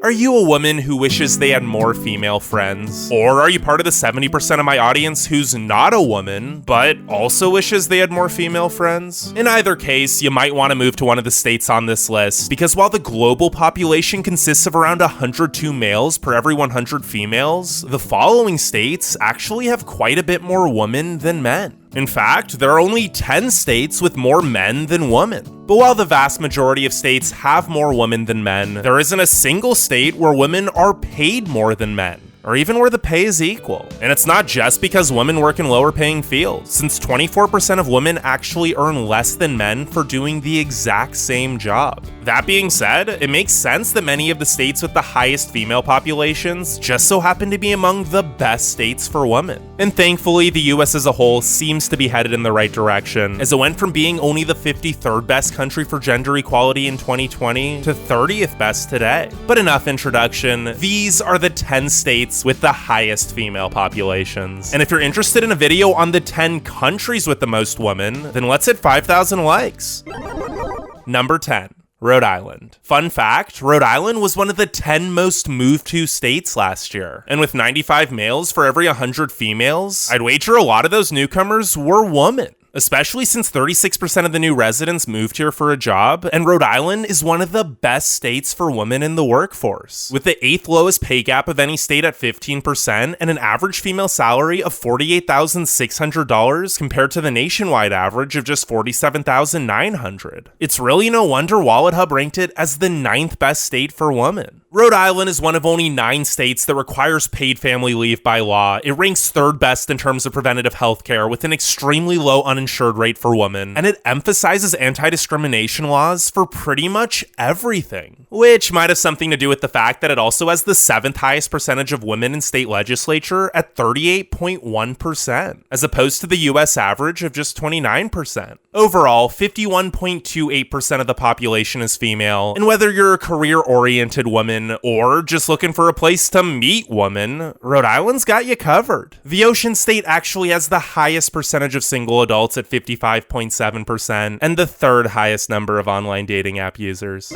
Are you a woman who wishes they had more female friends? Or are you part of the 70% of my audience who's not a woman, but also wishes they had more female friends? In either case, you might want to move to one of the states on this list, because while the global population consists of around 102 males per every 100 females, the following states actually have quite a bit more women than men. In fact, there are only 10 states with more men than women. But while the vast majority of states have more women than men, there isn't a single state where women are paid more than men, or even where the pay is equal. And it's not just because women work in lower paying fields, since 24% of women actually earn less than men for doing the exact same job. That being said, it makes sense that many of the states with the highest female populations just so happen to be among the best states for women. And thankfully, the US as a whole seems to be headed in the right direction, as it went from being only the 53rd best country for gender equality in 2020 to 30th best today. But enough introduction, these are the 10 states with the highest female populations. And if you're interested in a video on the 10 countries with the most women, then let's hit 5,000 likes. Number 10. Rhode Island. Fun fact, Rhode Island was one of the 10 most moved to states last year. And with 95 males for every 100 females, I'd wager a lot of those newcomers were women. Especially since 36% of the new residents moved here for a job, and Rhode Island is one of the best states for women in the workforce, with the 8th lowest pay gap of any state at 15% and an average female salary of $48,600 compared to the nationwide average of just $47,900. It's really no wonder WalletHub ranked it as the 9th best state for women. Rhode Island is one of only 9 states that requires paid family leave by law. It ranks 3rd best in terms of preventative health care, with an extremely low uninsured rate for women, and it emphasizes anti-discrimination laws for pretty much everything. Which might have something to do with the fact that it also has the 7th highest percentage of women in state legislature at 38.1%, as opposed to the US average of just 29%. Overall, 51.28% of the population is female, and whether you're a career-oriented woman or just looking for a place to meet women, Rhode Island's got you covered. The Ocean State actually has the highest percentage of single adults at 55.7%, and the 3rd highest number of online dating app users.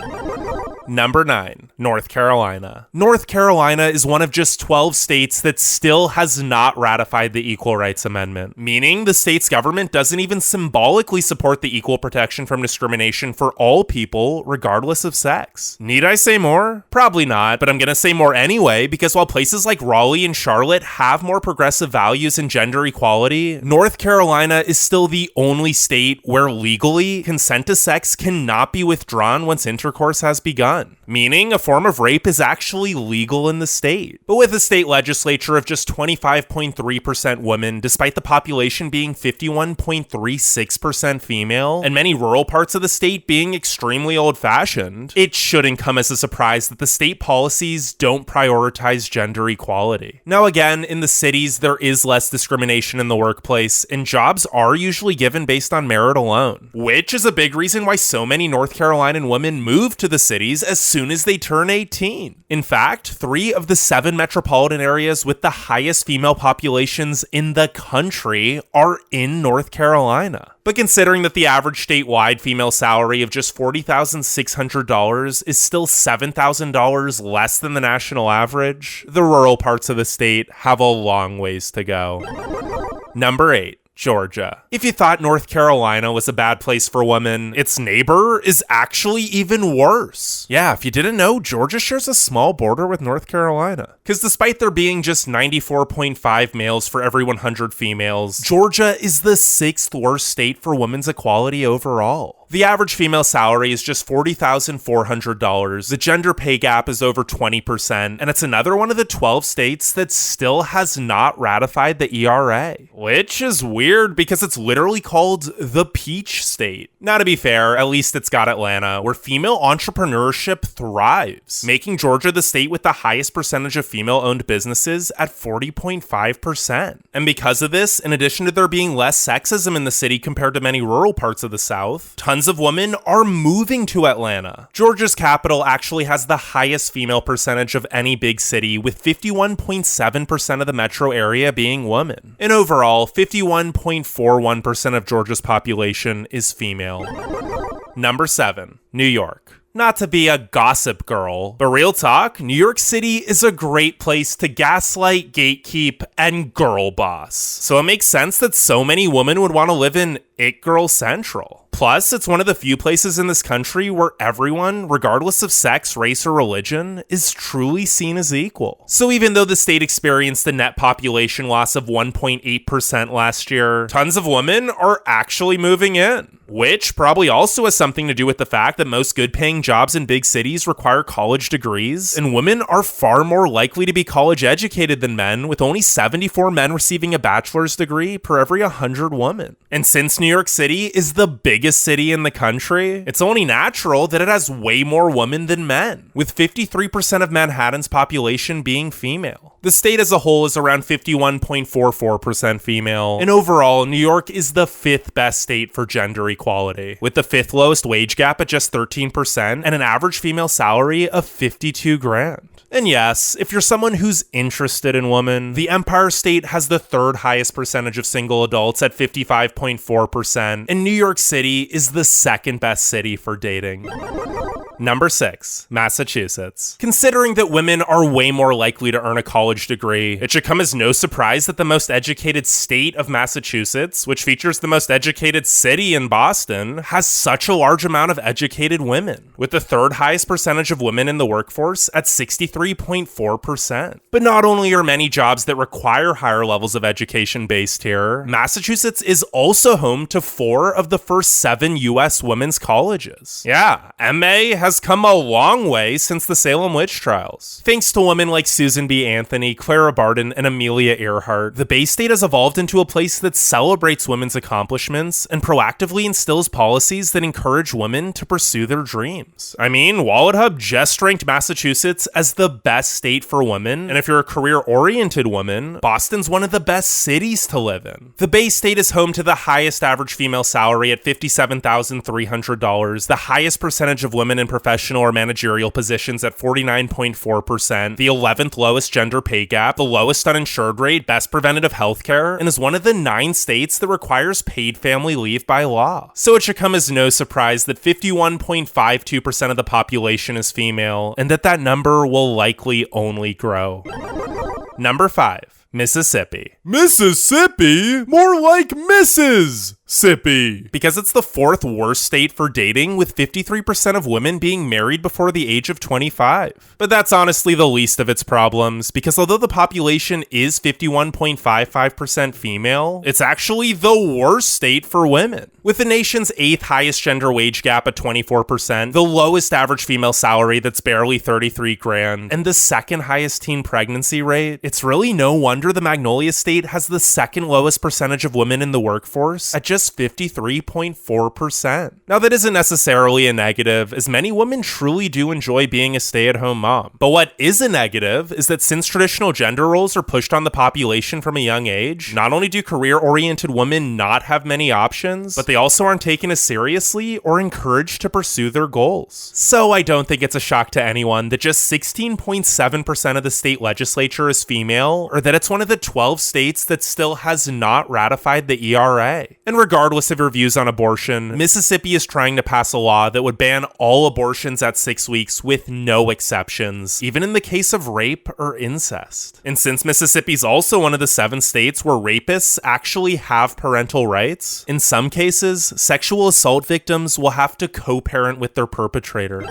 Number 9, North Carolina. North Carolina is one of just 12 states that still has not ratified the Equal Rights Amendment, meaning the state's government doesn't even symbolically support the equal protection from discrimination for all people, regardless of sex. Need I say more? Probably not, but I'm gonna say more anyway, because while places like Raleigh and Charlotte have more progressive values in gender equality, North Carolina is still the only state where legally consent to sex cannot be withdrawn once intercourse has begun. Meaning a form of rape is actually legal in the state. But with a state legislature of just 25.3% women, despite the population being 51.36% female, and many rural parts of the state being extremely old-fashioned, it shouldn't come as a surprise that the state policies don't prioritize gender equality. Now again, in the cities, there is less discrimination in the workplace, and jobs are usually given based on merit alone, which is a big reason why so many North Carolinian women move to the cities as soon as they turn 18. In fact, 3 of the 7 metropolitan areas with the highest female populations in the country are in North Carolina. But considering that the average statewide female salary of just $40,600 is still $7,000 less than the national average, the rural parts of the state have a long ways to go. Number 8. Georgia. If you thought North Carolina was a bad place for women, its neighbor is actually even worse. Yeah, if you didn't know, Georgia shares a small border with North Carolina. Because despite there being just 94.5 males for every 100 females, Georgia is the 6th worst state for women's equality overall. The average female salary is just $40,400. The gender pay gap is over 20%, and it's another one of the 12 states that still has not ratified the ERA, which is weird because it's literally called the Peach State. Now, to be fair, at least it's got Atlanta, where female entrepreneurship thrives, making Georgia the state with the highest percentage of female-owned businesses at 40.5%. And because of this, in addition to there being less sexism in the city compared to many rural parts of the South, tons of women are moving to Atlanta. Georgia's capital actually has the highest female percentage of any big city, with 51.7% of the metro area being women. And overall, 51.41% of Georgia's population is female. Number 7, New York. Not to be a gossip girl, but real talk, New York City is a great place to gaslight, gatekeep, and girl boss. So it makes sense that so many women would want to live in It Girl Central. Plus, it's one of the few places in this country where everyone, regardless of sex, race, or religion, is truly seen as equal. So even though the state experienced a net population loss of 1.8% last year, tons of women are actually moving in. Which probably also has something to do with the fact that most good-paying jobs in big cities require college degrees, and women are far more likely to be college-educated than men, with only 74 men receiving a bachelor's degree per every 100 women. And since New York City is the biggest city in the country, it's only natural that it has way more women than men, with 53% of Manhattan's population being female. The state as a whole is around 51.44% female, and overall, New York is the 5th best state for gender equality, with the 5th lowest wage gap at just 13% and an average female salary of $52,000. And yes, if you're someone who's interested in women, the Empire State has the 3rd highest percentage of single adults at 55.4%, and New York City is the 2nd best city for dating. Number 6, Massachusetts. Considering that women are way more likely to earn a college degree, it should come as no surprise that the most educated state of Massachusetts, which features the most educated city in Boston, has such a large amount of educated women, with the 3rd highest percentage of women in the workforce at 63.4%. But not only are many jobs that require higher levels of education based here, Massachusetts is also home to 4 of the first 7 US women's colleges. Yeah, MA has come a long way since the Salem witch trials. Thanks to women like Susan B. Anthony, Clara Barton, and Amelia Earhart, the Bay State has evolved into a place that celebrates women's accomplishments and proactively instills policies that encourage women to pursue their dreams. I mean, WalletHub just ranked Massachusetts as the best state for women, and if you're a career-oriented woman, Boston's one of the best cities to live in. The Bay State is home to the highest average female salary at $57,300, the highest percentage of women in professional or managerial positions at 49.4%, the 11th lowest gender pay gap, the lowest uninsured rate, best preventative health care, and is one of the 9 states that requires paid family leave by law. So it should come as no surprise that 51.52% of the population is female, and that number will likely only grow. Number 5, Mississippi. Mississippi? More like Mrs. Sippy. Because it's the 4th worst state for dating, with 53% of women being married before the age of 25. But that's honestly the least of its problems, because although the population is 51.55% female, it's actually the worst state for women. With the nation's 8th highest gender wage gap at 24%, the lowest average female salary that's barely $33,000, and the 2nd highest teen pregnancy rate, it's really no wonder the Magnolia State has the 2nd lowest percentage of women in the workforce at just 53.4%. Now, that isn't necessarily a negative, as many women truly do enjoy being a stay-at-home mom. But what is a negative is that since traditional gender roles are pushed on the population from a young age, not only do career-oriented women not have many options, but they also aren't taken as seriously or encouraged to pursue their goals. So I don't think it's a shock to anyone that just 16.7% of the state legislature is female, or that it's one of the 12 states that still has not ratified the ERA. And regardless of your views on abortion, Mississippi is trying to pass a law that would ban all abortions at 6 weeks with no exceptions, even in the case of rape or incest. And since Mississippi's also one of the 7 states where rapists actually have parental rights, in some cases, sexual assault victims will have to co-parent with their perpetrator.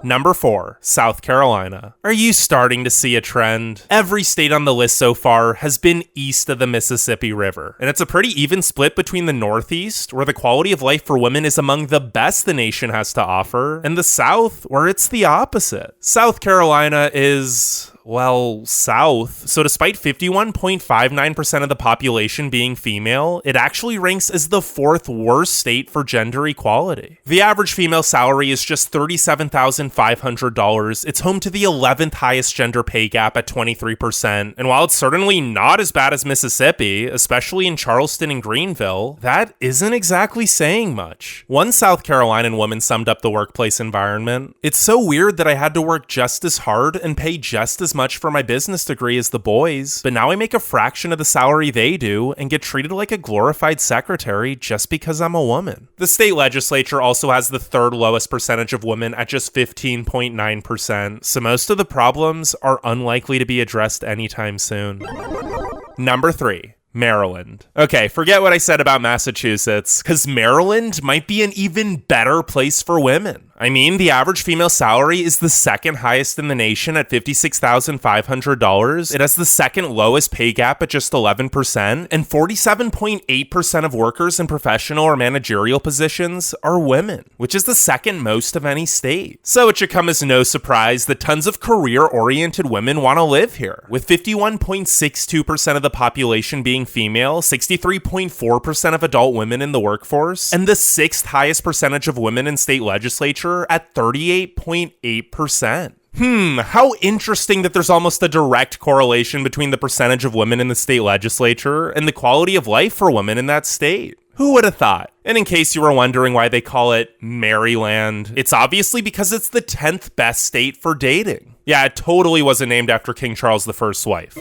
Number 4, South Carolina. Are you starting to see a trend? Every state on the list so far has been east of the Mississippi River, and it's a pretty even split between the Northeast, where the quality of life for women is among the best the nation has to offer, and the South, where it's the opposite. South Carolina is, well, south. So despite 51.59% of the population being female, it actually ranks as the 4th worst state for gender equality. The average female salary is just $37,500. It's home to the 11th highest gender pay gap at 23%. And while it's certainly not as bad as Mississippi, especially in Charleston and Greenville, that isn't exactly saying much. One South Carolinian woman summed up the workplace environment. "It's so weird that I had to work just as hard and pay just as much for my business degree as the boys, but now I make a fraction of the salary they do and get treated like a glorified secretary just because I'm a woman. The state legislature also has the third lowest percentage of women at just 15.9%, so most of the problems are unlikely to be addressed anytime soon. Number 3. Maryland. Okay, forget what I said about Massachusetts, because Maryland might be an even better place for women. I mean, the average female salary is the second highest in the nation at $56,500. It has the second lowest pay gap at just 11%, and 47.8% of workers in professional or managerial positions are women, which is the second most of any state. So it should come as no surprise that tons of career-oriented women want to live here, with 51.62% of the population being female, 63.4% of adult women in the workforce, and the sixth highest percentage of women in state legislature at 38.8%. How interesting that there's almost a direct correlation between the percentage of women in the state legislature and the quality of life for women in that state. Who would have thought? And in case you were wondering why they call it Maryland, it's obviously because it's the 10th best state for dating. Yeah, it totally wasn't named after King Charles I's wife.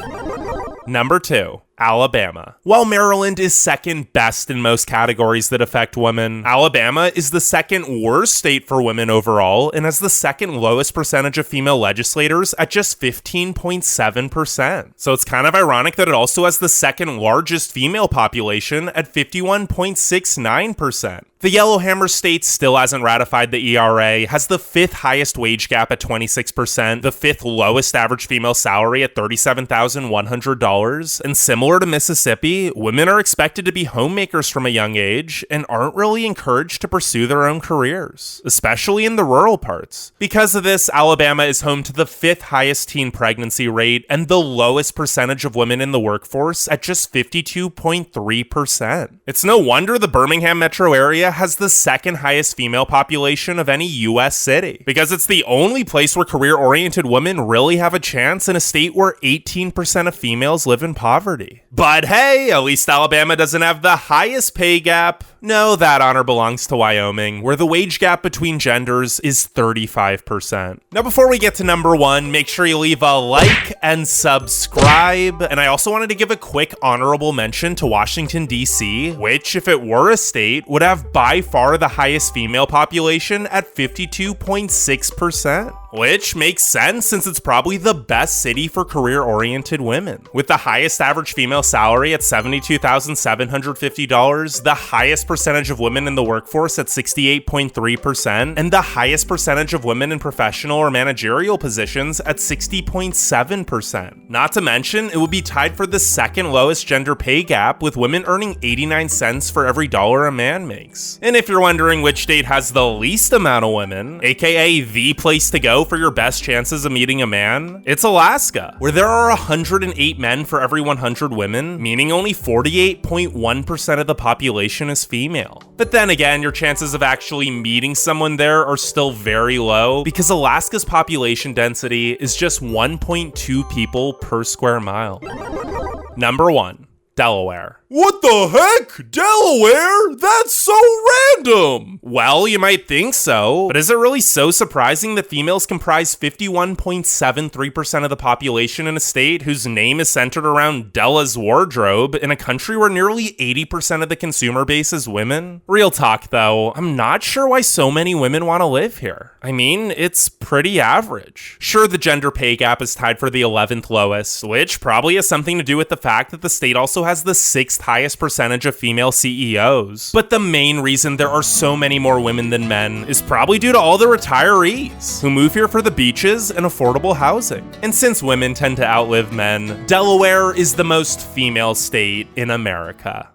Number 2. Alabama. While Maryland is second best in most categories that affect women, Alabama is the second worst state for women overall and has the second lowest percentage of female legislators at just 15.7%. So it's kind of ironic that it also has the second largest female population at 51.69%. The Yellowhammer state still hasn't ratified the ERA, has the fifth highest wage gap at 26%, the fifth lowest average female salary at $37,100, and similar to Mississippi, women are expected to be homemakers from a young age and aren't really encouraged to pursue their own careers, especially in the rural parts. Because of this, Alabama is home to the fifth highest teen pregnancy rate and the lowest percentage of women in the workforce at just 52.3%. It's no wonder the Birmingham metro area has the second highest female population of any US city, because it's the only place where career-oriented women really have a chance in a state where 18% of females live in poverty. But hey, at least Alabama doesn't have the highest pay gap. No, that honor belongs to Wyoming, where the wage gap between genders is 35%. Now, before we get to number 1, make sure you leave a like and subscribe. And I also wanted to give a quick honorable mention to Washington, D.C., which, if it were a state, would have by far the highest female population at 52.6%. Which makes sense since it's probably the best city for career-oriented women. With the highest average female salary at $72,750, the highest percentage of women in the workforce at 68.3%, and the highest percentage of women in professional or managerial positions at 60.7%. Not to mention, it would be tied for the second lowest gender pay gap, with women earning 89 cents for every dollar a man makes. And if you're wondering which state has the least amount of women, aka the place to go for your best chances of meeting a man, it's Alaska, where there are 108 men for every 100 women, meaning only 48.1% of the population is female. But then again, your chances of actually meeting someone there are still very low, because Alaska's population density is just 1.2 people per square mile. Number 1. Delaware. What the heck? Delaware? That's so random! Well, you might think so, but is it really so surprising that females comprise 51.73% of the population in a state whose name is centered around Della's wardrobe in a country where nearly 80% of the consumer base is women? Real talk though, I'm not sure why so many women want to live here. I mean, it's pretty average. Sure, the gender pay gap is tied for the 11th lowest, which probably has something to do with the fact that the state also has the 6th highest percentage of female CEOs. But the main reason there are so many more women than men is probably due to all the retirees who move here for the beaches and affordable housing. And since women tend to outlive men, Delaware is the most female state in America.